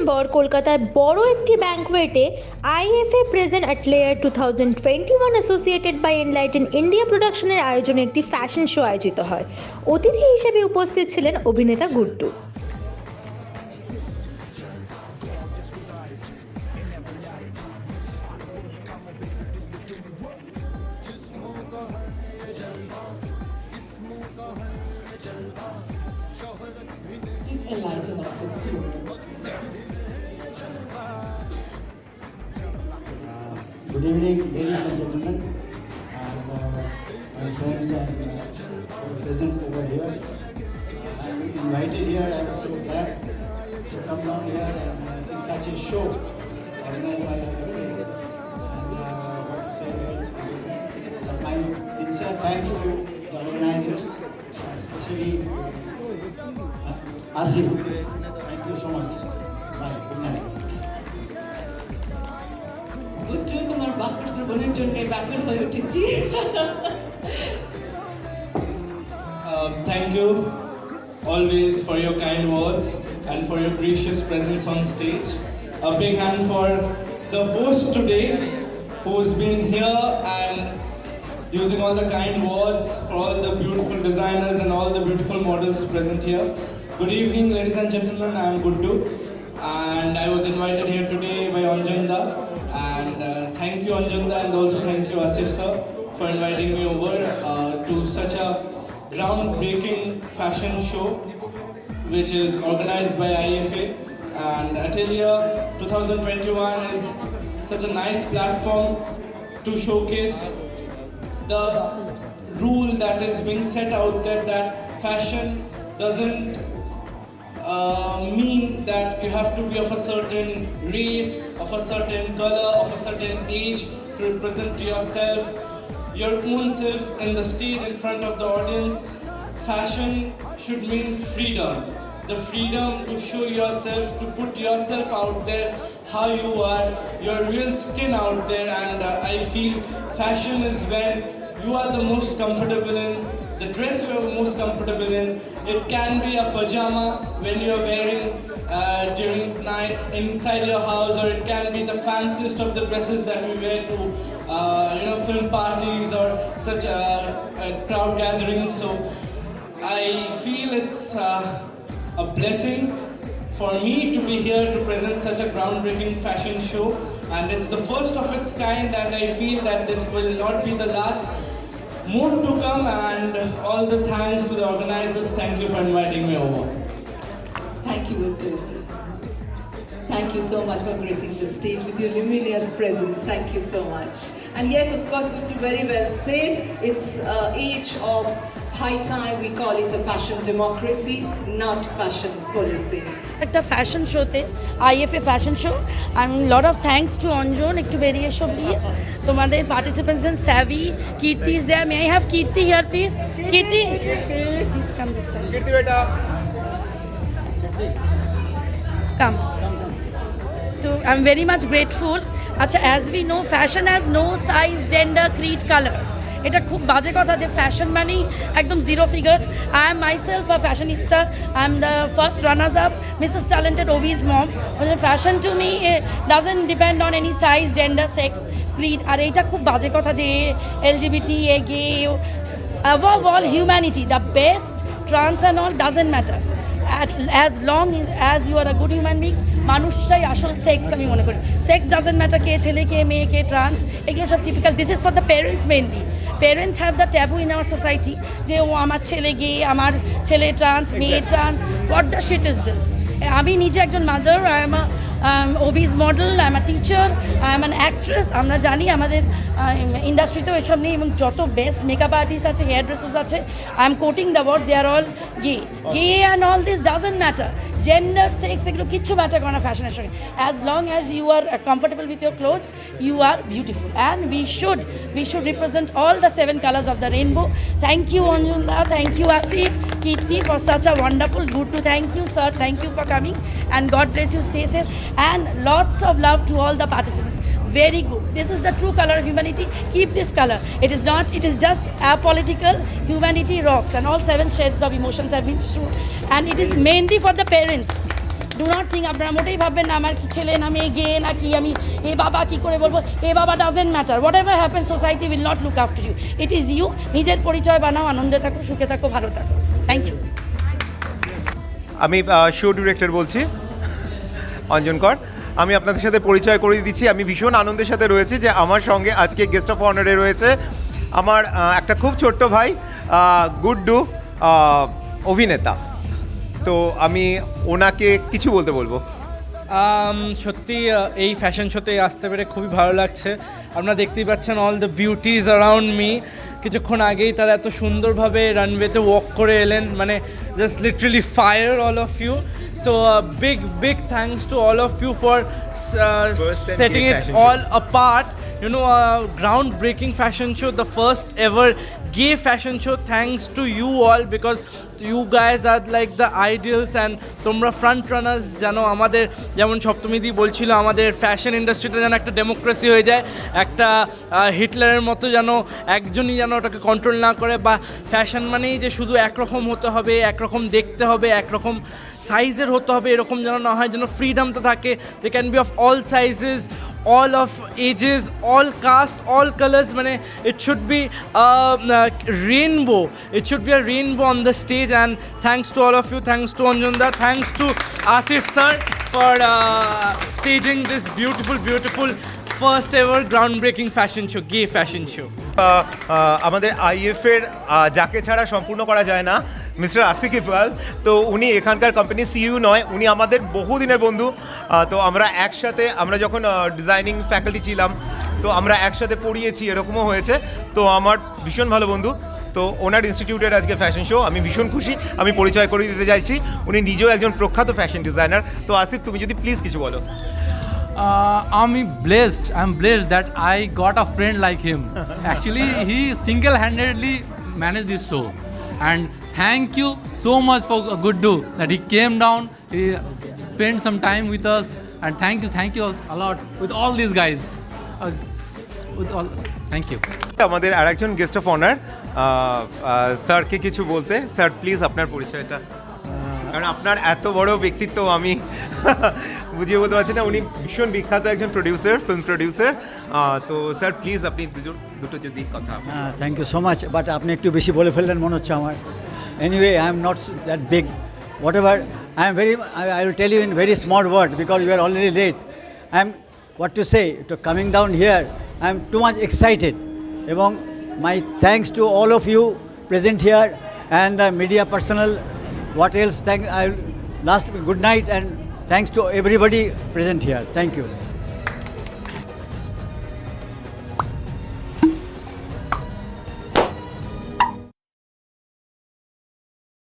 December কলকাতায় বড় একটি ব্যাংকোয়েটে IFA present at layer 2021 associated by enlighten India প্রোডাকশনের আয়োজনে একটি ফ্যাশন শো আয়োজিত হয়। অতিথি হিসেবে উপস্থিত ছিলেন অভিনেতা Guddu. Please enlighten us with a few words. Good evening, ladies and gentlemen, and my friends and present over here. I'm invited here. I'm so glad to come down here and see such a show organized by IFA. And what to say is, my sincere thanks to the organizers, especially Asif. Thank you so much. Bye. Good night. Guddu তোমার বাক্য শ্রবণের জন্য ব্যাকুল হয়ে উঠেছি। Thank you always for your kind words and for your gracious presence on stage. A big hand for the host today who's been here and using all the kind words, for all the beautiful designers and all the beautiful models present here. Good evening, ladies and gentlemen. I am Guddu and I was invited here today by Anjanda, and thank you Anjanda, and also thank you Asif sir for inviting me over to such a groundbreaking fashion show which is organized by IFA. And Atelier 2021 is such a nice platform to showcase the rule that is being set out there, that fashion doesn't mean that you have to be of a certain race, of a certain color, of a certain age to represent yourself, your own self in the stage in front of the audience. Fashion should mean freedom. The freedom to show yourself, to put yourself out there, how you are, your real skin out there. And I feel fashion is when you are the most comfortable in, the dress you are most comfortable in. It can be a pajama when you are wearing during night inside your house, or it can be the fanciest of the dresses that we wear to film parties or such crowd gatherings. So I feel it's a blessing for me to be here to present such a groundbreaking fashion show, and it's the first of its kind, and I feel that this will not be the last. More to come, and all the thanks to the organizers. Thank you for inviting me over. Thank you, Guddu. Thank you so much for gracing the stage with your luminous presence. Thank you so much. And yes, of course, Guddu very well said. It's age of high time. We call it a fashion democracy, not fashion policy. একটা fashion শোতে IFA fashion show, and lot of thanks to Anjan. একটু বেরিয়ে এসো please. তোমাদের participants and savvy, Kirti is there. May I have Kirti here please? Kirti please come this side. Kirti বেটা come to I'm very much grateful. আচ্ছা, as we know fashion has no size, gender, creed, colour. এটা খুব বাজে কথা যে fashion মানেই একদম zero figure. I am myself a fashionista. I am the first runners up Mrs talented ওবি's mom. Fashion to me doesn't depend on any size, gender, sex, creed. আর এইটা খুব বাজে কথা যে LGBT, a gay, above all humanity, the best, trans and all doesn't matter. As long as you are a good human being, মানুষটাই আসল sex আমি মনে করি। সেক্স ডাজেন্ট ম্যাটার, কে ছেলে, কে মেয়ে, কে ট্রান্স, এগুলো সব typical. This is for the parents mainly. Parents have the taboo in our society যে ও আমার ছেলে গে, আমার ছেলে ট্রান্স, মেয়ে trans. What the shit is this? আমি নিজে একজন মাদার, আই এম ওবি's model, I am a teacher, I am an actress. আমরা জানি আমাদের ইন্ডাস্ট্রিতেও এসব নেই, এবং যত বেস্ট মেকআপ আর্টিস্ট আছে, হেয়ার ড্রেসার্স আছে, I am quoting the word, they R all gay. Gay and all this doesn't matter. Gender, sex, এগুলো কিচ্ছু ম্যাটার করে না ফ্যাশনের সঙ্গে। As long as you are comfortable with your clothes, you are beautiful, and we should represent all the 7 colors of the rainbow. Thank you Anjunda, thank you Asif, Kirti for such a wonderful, good to thank you sir, thank you for coming, and God bless you, stay safe, and lots of love to all the participants. Very good. This is the true color of humanity. Keep this color. It is not, it is just apolitical. Humanity rocks, and all 7 shades of emotions have been shown, and it is mainly for the parents. Do not think, আপনারা মোটেই ভাববেন না আমার কি ছেলে না মেয়ে গে না কি, আমি এ বাবা কী করে বলবো, এ বাবা doesn't matter, whatever happen society will not look after you, it is you. নিজের পরিচয় বানাও, আনন্দে থাকো, সুখে থাকো, ভালো থাকো। Thank you. আমি শো ডিরেক্টর বলছি, অঞ্জন কর। আমি আপনাদের সাথে পরিচয় করিয়ে দিচ্ছি। আমি ভীষণ আনন্দের সাথে রয়েছি যে আমার সঙ্গে আজকে গেস্ট অফ অনারে রয়েছে আমার একটা খুব ছোট্ট ভাই গুড্ডু, অভিনেতা। তো আমি ওনাকে কিছু বলবো। সত্যি এই ফ্যাশন শোতে আসতে পেরে খুবই ভালো লাগছে। আপনারা দেখতেই পাচ্ছেন all the beauties around me. কিছুক্ষণ আগেই তারা এত সুন্দরভাবে রানওয়েতে ওয়াক করে এলেন, মানে just literally fire all of you. So big thanks to all of you for setting it all apart. You know, groundbreaking fashion show, the first ever gay fashion show, thanks to you all, because you guys are like the ideals and তোমরা front runners. যেন আমাদের, যেমন সপ্তমীদি বলছিল, আমাদের fashion ইন্ডাস্ট্রিটা যেন একটা democracy হয়ে যায়, একটা হিটলারের মতো যেন একজনই যেন ওটাকে কন্ট্রোল না করে, বা ফ্যাশন মানেই যে শুধু একরকম হতে হবে, একরকম দেখতে হবে, একরকম সাইজের হতে হবে, এরকম যেন না হয়, যেন ফ্রিডমটা থাকে। They can be of all sizes, all of ages, all castes, all colors. Mane, it should be a rainbow. It should be a rainbow on the stage. And thanks to all of you. Thanks to Anjanda. Thanks to Asif sir for staging this beautiful first ever groundbreaking fashion show, gay fashion show. আমাদের আইএফের যাকে ছাড়া সম্পূর্ণ করা যায় না, mister Asif Iqbal. তো উনি এখানকার কোম্পানি সিইও নয়, উনি আমাদের বহুদিনের বন্ধু। তো আমরা একসাথে, আমরা যখন ডিজাইনিং ফ্যাকাল্টি ছিলাম, তো আমরা একসাথে পড়িয়েছি, এরকমও হয়েছে। তো আমার ভীষণ ভালো বন্ধু। তো ওনার ইনস্টিটিউটের আজকে ফ্যাশন শো, আমি ভীষণ খুশি। আমি পরিচয় করে দিতে চাইছি, উনি নিজেও একজন প্রখ্যাত ফ্যাশন ডিজাইনার। তো আসিফ, তুমি যদি প্লিজ কিছু বলো। I'm blessed that I got a friend like him. Actually, he single-handedly managed this show. And thank you so much for Guddu that he came down, he spent some time with us, and thank you a lot with all these guys. Thank you. আমাদের আরেকজন guest of honour, স্যারকে কিছু বলতে। Sir please আপনার পরিচয়টা, কারণ আপনার এত বড় ব্যক্তিত্ব আমি বুঝিয়ে বলতে পারছি না। উনি ভীষণ বিখ্যাত একজন প্রডিউসার, ফিল্ম প্রডিউসার। তো স্যার প্লিজ আপনি দুটো যদি কথা। Thank you so much, but আপনি একটু বেশি বলে ফেললেন মনে হচ্ছে আমার। Anyway, I am not that big, whatever. I will tell you in very small word because you are already late. I am, what to say, to coming down here, I am too much excited. এবং my thanks to all of you present here and the media personnel. What else? Last good night and thanks to everybody present here. Thank you.